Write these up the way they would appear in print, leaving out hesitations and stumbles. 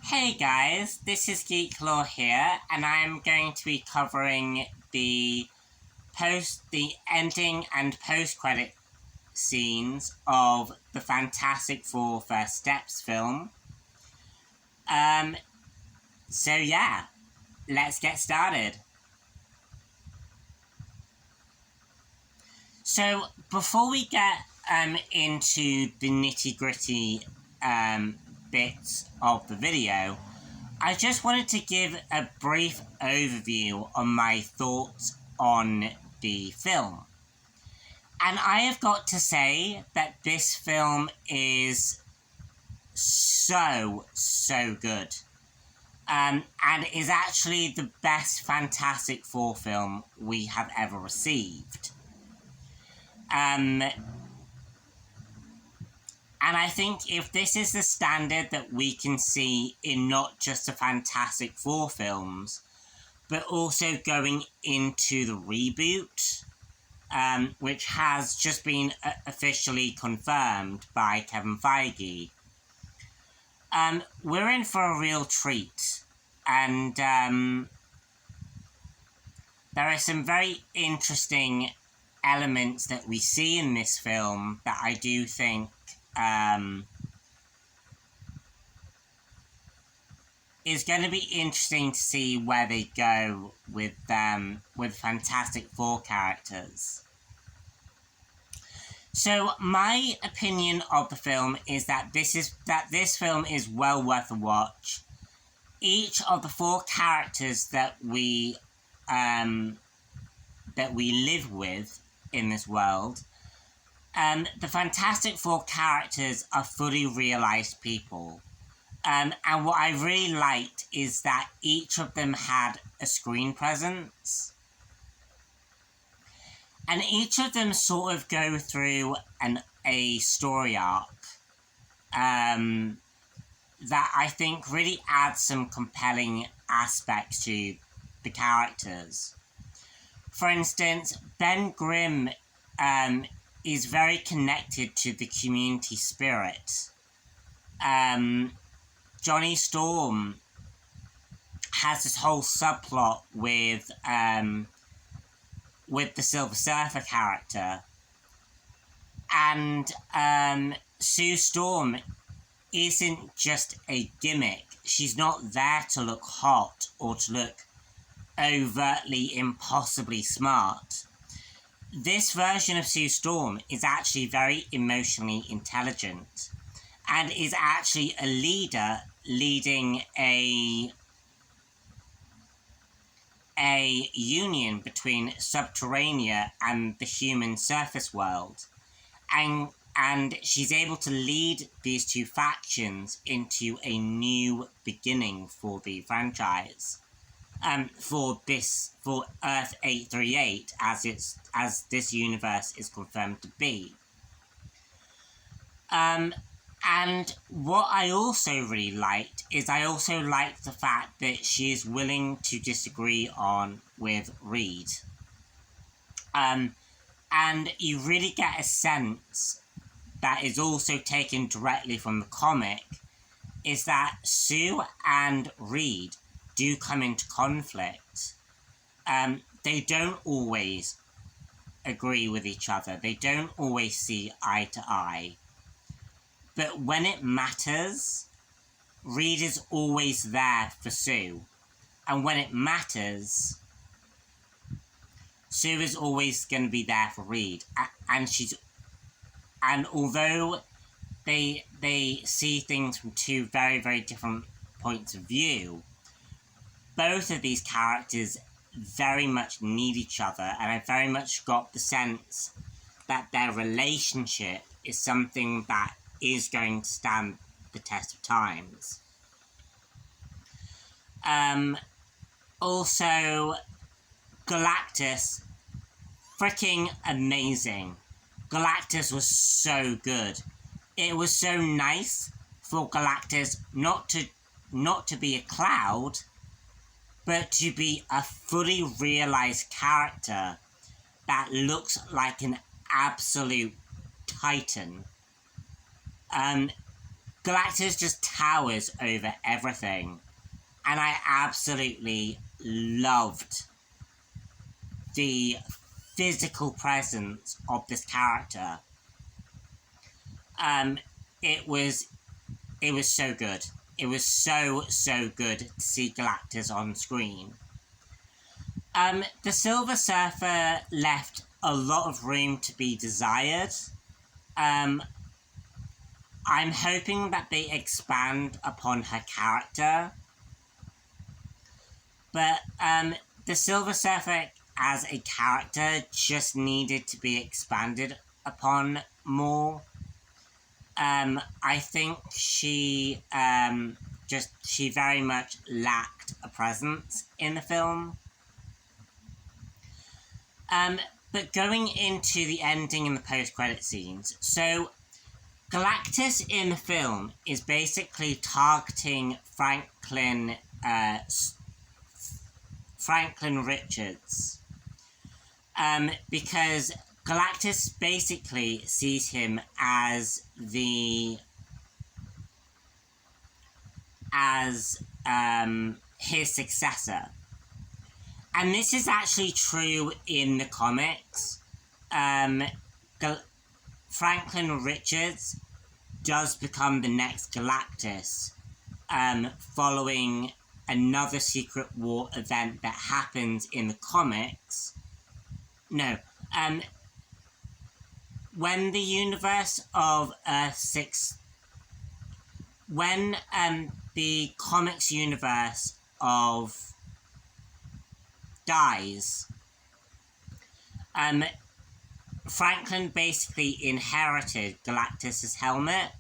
Hey guys, this is Geek Law here, and I'm going to be covering the ending and post-credit scenes of the Fantastic Four First Steps film. So yeah, let's get started. So before we get into the nitty-gritty bits of the video, I just wanted to give a brief overview on my thoughts on the film. And I have got to say that this film is so good. And is actually the best Fantastic Four film we have ever received. And I think if this is the standard that we can see in not just the Fantastic Four films, but also going into the reboot, which has just been officially confirmed by Kevin Feige, we're in for a real treat. And there are some very interesting elements that we see in this film that I do think is going to be interesting to see where they go with Fantastic Four characters. So my opinion of the film is that this film is well worth a watch. Each of the four characters that we live with in this world, the Fantastic Four characters are fully realised people. And what I really liked is that each of them had a screen presence. And each of them sort of go through a story arc that I think really adds some compelling aspects to the characters. For instance, Ben Grimm is very connected to the community spirit. Johnny Storm has this whole subplot with the Silver Surfer character. And Sue Storm isn't just a gimmick. She's not there to look hot or to look overtly impossibly smart. This version of Sue Storm is actually very emotionally intelligent and is actually a leader leading a union between Subterranea and the human surface world. And she's able to lead these two factions into a new beginning for the franchise. For Earth 838, as this universe is confirmed to be. And what I also really liked is I also liked the fact that she is willing to disagree with Reed. And you really get a sense that is also taken directly from the comic, is that Sue and Reed do come into conflict. They don't always agree with each other. They don't always see eye to eye. But when it matters, Reed is always there for Sue. And when it matters, Sue is always going to be there for Reed. And although they see things from two very, very different points of view, both of these characters very much need each other, and I very much got the sense that their relationship is something that is going to stand the test of times. Also, Galactus, freaking amazing. Galactus was so good. It was so nice for Galactus not to be a cloud, but to be a fully realised character that looks like an absolute titan. Galactus just towers over everything. And I absolutely loved the physical presence of this character. It was so good. It was so good to see Galactus on screen. The Silver Surfer left a lot of room to be desired. I'm hoping that they expand upon her character. But the Silver Surfer as a character just needed to be expanded upon more. I think she very much lacked a presence in the film. But going into the ending and the post-credit scenes, so Galactus in the film is basically targeting Franklin Richards, because Galactus basically sees him as his successor. And this is actually true in the comics. Franklin Richards does become the next Galactus, following another Secret War event that happens in the comics. No, when the universe of Earth-6... When the comics universe of dies, Franklin basically inherited Galactus's helmet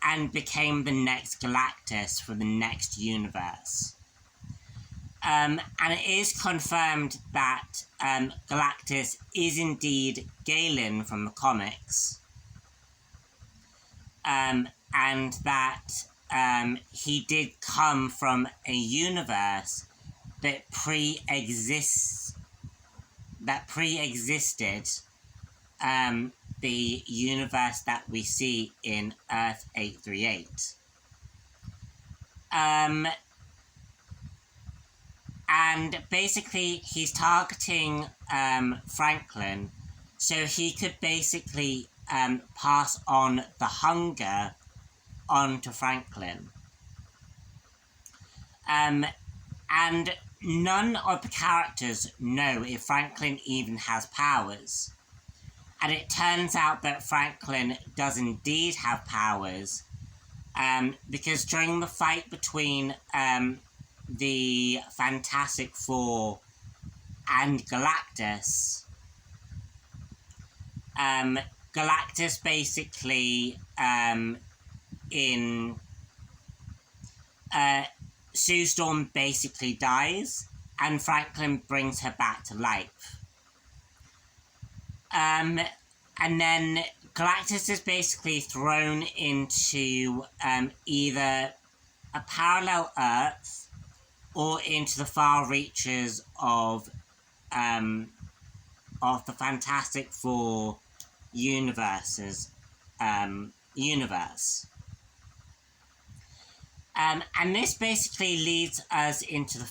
and became the next Galactus for the next universe. And it is confirmed that Galactus is indeed Galen from the comics. And that he did come from a universe that pre-existed the universe that we see in Earth 838. And basically he's targeting Franklin so he could basically pass on the hunger onto Franklin. And none of the characters know if Franklin even has powers. And it turns out that Franklin does indeed have powers, because during the fight between the Fantastic Four and Galactus, Galactus basically Sue Storm basically dies, and Franklin brings her back to life. And then Galactus is basically thrown into either a parallel Earth or into the far reaches of the Fantastic Four universe. And this basically leads us into the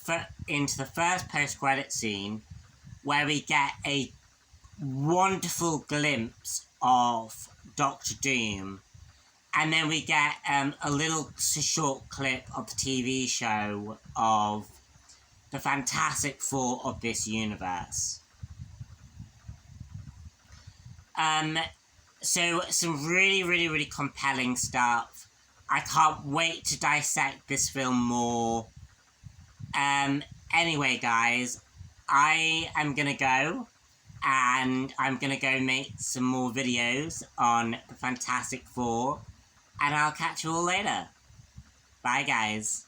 first post-credit scene, where we get a wonderful glimpse of Doctor Doom, and then we get a little short clip of the TV show of the Fantastic Four of this universe. So some really compelling stuff. I can't wait to dissect this film more. Anyway, guys, I am gonna go, and I'm gonna go make some more videos on the Fantastic Four, and I'll catch you all later. Bye, guys.